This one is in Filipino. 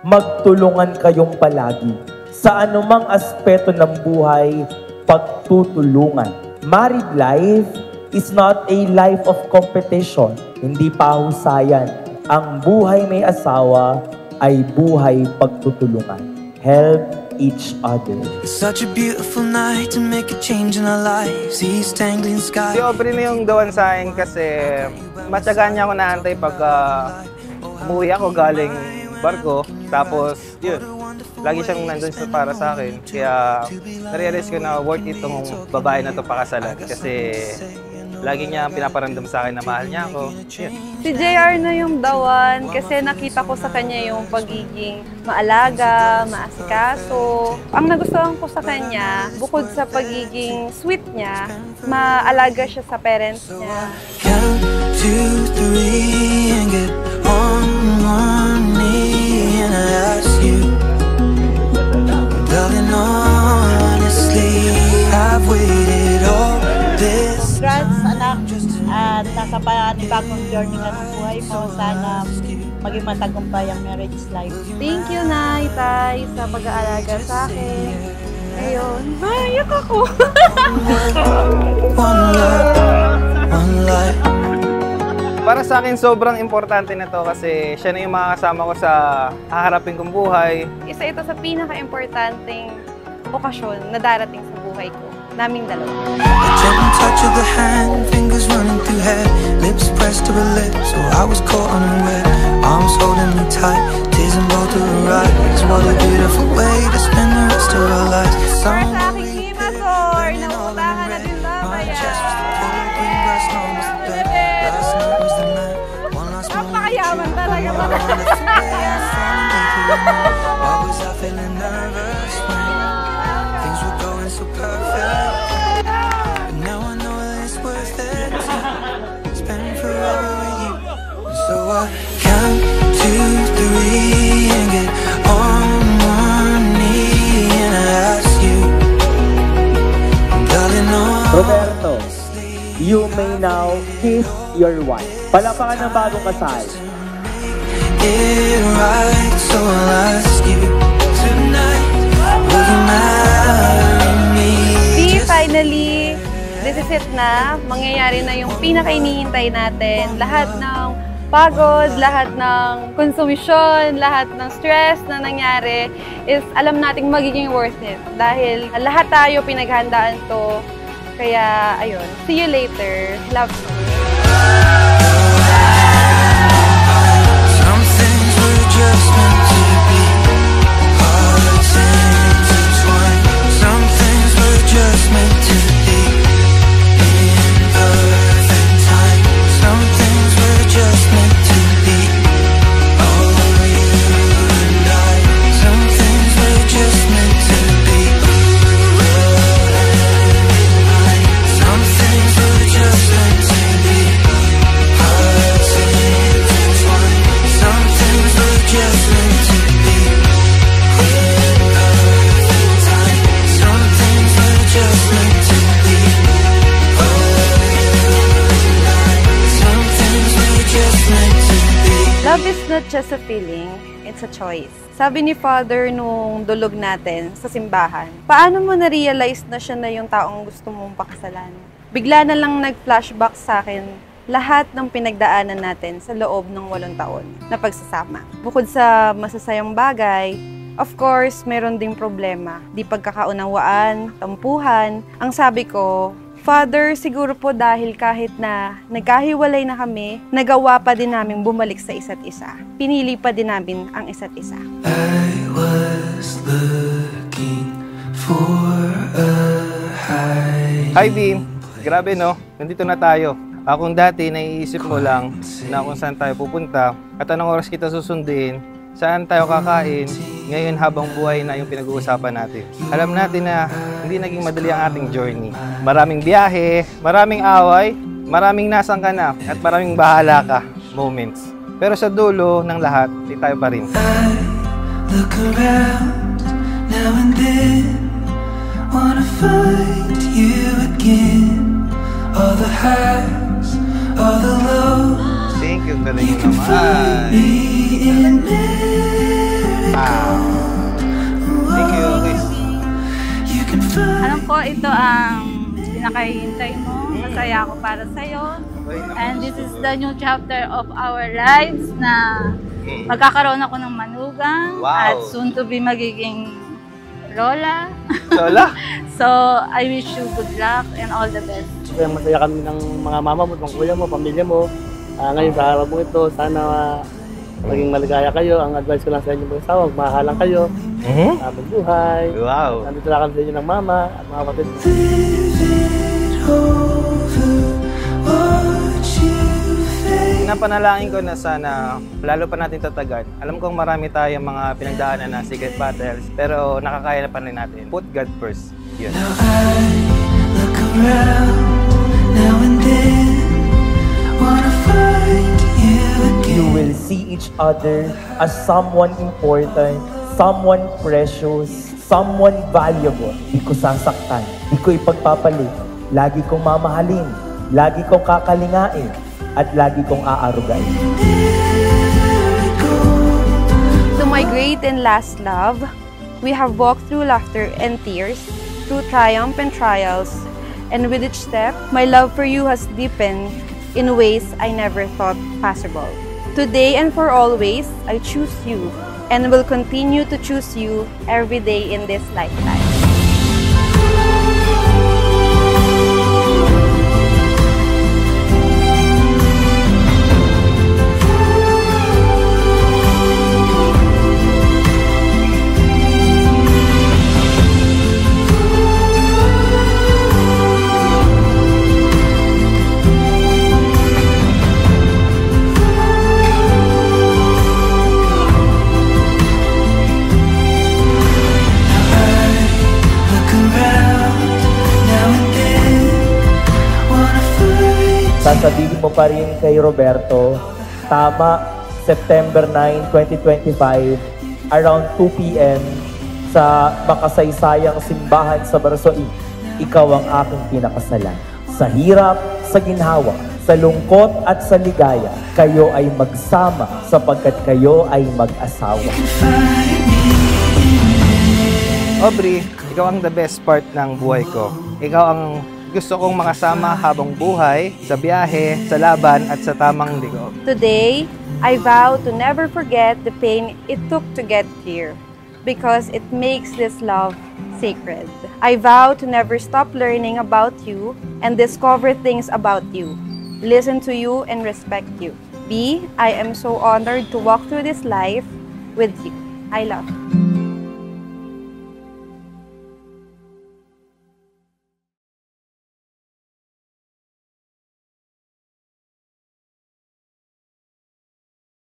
magtulungan kayong palagi. Sa anumang aspeto ng buhay, pagtutulungan. Married life is not a life of competition, hindi pahusayan. Ang buhay may asawa ay buhay pagtutulungan. Help each other. It's such a beautiful night to make a change in our lives. These tangling skies. Si Aubrey na yung dawan sa akin kasi matyagaan niya ako naantay pag umuwi ako galing barko. Tapos yun, lagi siyang nandun para sa akin. Kaya narealize ko na worth it itong babae na ito pakasalan. Kasi lagi niya pinaparamdam sa akin na mahal niya ako. Yun. Si JR na yung dawan kasi nakita ko sa kanya yung pagiging maalaga, maasikaso. Ang nagustuhan ko sa kanya, bukod sa pagiging sweet niya, maalaga siya sa parents niya. Count 2, 3 and get on one knee and I ask you, darling, honestly, I've waited all this. Congrats, anak, at nasa panibagong journey ka ng buhay mo. Sana maging matagumpay ang marriage life. Thank you, Nay, Tay, sa pag-aalaga sa akin. Ayun, mayak ako. One life. Para sa akin, sobrang importante na to kasi siya na yung makakasama ko sa haharapin kong buhay. Isa ito sa pinaka-importanting okasyon na darating sa buhay ko. Naming dalawa. A gentle touch of the hand, fingers running through hair, lips pressed to her lips, so I was caught unaware. Arms holding me tight, tears in both of her eyes. What a beautiful way to spend the rest of our lives. Sa aking Kimasor, nautahan na din mamaya. Napakayaman talaga ba? Why was I feeling nervous when things were going so perfect? But now I know that it's worth it to spend forever with you. So I count 2, 3 and get on one knee and I ask you, darling, Roberto, you may now kiss your wife. Palapakan ng bagong kasal. get right, so I'll ask you tonight, will you marry me? Finally, this is it na. Mangyayari na yung pinaka-inihintay natin. Lahat ng pagod, lahat ng konsumisyon, lahat ng stress na nangyari is alam nating magiging worth it. Dahil lahat tayo pinaghandaan to. Kaya, ayun. See you later. Love you. Some things were just meant to be. Hearts intertwined. Some things were just meant to be. In perfect time. Some things were just meant to be. Oh, you and I. Some things were just meant to be. Some things were just meant to be. Hearts intertwined. Some things were just meant to be. In perfect time. Some things were just meant to be. Oh, you and I. Some things were just meant to be. Love is not just a feeling, it's a choice. Sabi ni Father nung dulog natin sa simbahan, paano mo na-realize na siya na yung taong gusto mong pakasalan? Bigla na lang nag-flashback sa akin lahat ng pinagdaanan natin sa loob ng 8 taon na pagsasama. Bukod sa masasayang bagay, of course, meron ding problema. Di pagkakaunawaan, tampuhan. Ang sabi ko, Father, siguro po dahil kahit na nagkahiwalay na kami, nagawa pa din namin bumalik sa isa't isa. Pinili pa din namin ang isa't isa. I was looking for a high. Hi, Beam. Grabe, no? Nandito na tayo. Kung dati, naiisip mo lang na kung saan tayo pupunta at anong oras kita susundin, saan tayo kakain, ngayon habang buhay na yung pinag-uusapan natin. Alam natin na hindi naging madali ang ating journey. Maraming biyahe, maraming away, maraming nasang ka na, at maraming bahala ka moments. Pero sa dulo ng lahat, di tayo pa rin. I look around now and then, wanna find you again. All the highs, all the lows. Thank you, galing You can naman. find me in every ako, ito ang pinakahihintay mo. Masaya ako para sa'yo. And this is the new chapter of our lives na magkakaroon ako ng manugang at soon to be magiging lola. Lola? So, I wish you good luck and all the best. Kaya masaya kami ng mga mama mo, mga kuya mo, pamilya mo. Ngayon sa araw mo ito, sana maging maligaya kayo. Ang advice ko lang sa inyo mga asawa, magmahalan kayo. Habang buhay. Wow. Nandito lang kami sa inyo ng mama at mga kapatid. Pinapanalangin ko na sana lalo pa natin tatagan. Alam kong marami tayong mga pinagdaanan na secret battles, pero nakakaya na pa rin natin. Put God first. Yun. Now I look around now and then, wanna find you again. You will see each other as someone important, someone precious, someone valuable. Di ko sasaktan, di ko ipagpapalit. Lagi kong mamahalin, lagi kong kakalingain, at lagi kong aarugain. To my great and last love, we have walked through laughter and tears, through triumph and trials, and with each step, my love for you has deepened in ways I never thought possible. Today and for always, I choose you, and will continue to choose you every day in this lifetime. Sasabihin mo pa rin kay Roberto, tama, September 9, 2025, around 2 p.m. sa makasaysayang simbahan sa Barsoig, ikaw ang aking pinakasalan. Sa hirap, sa ginhawa, sa lungkot at sa ligaya, kayo ay magsama sapagkat kayo ay mag-asawa. Aubrey, ikaw ang the best part ng buhay ko. Ikaw ang gusto kong makasama habang buhay, sa biyahe, sa laban, at sa tamang ligo. Today, I vow to never forget the pain it took to get here, because it makes this love sacred. I vow to never stop learning about you and discover things about you, listen to you and respect you. B, I am so honored to walk through this life with you. I love you.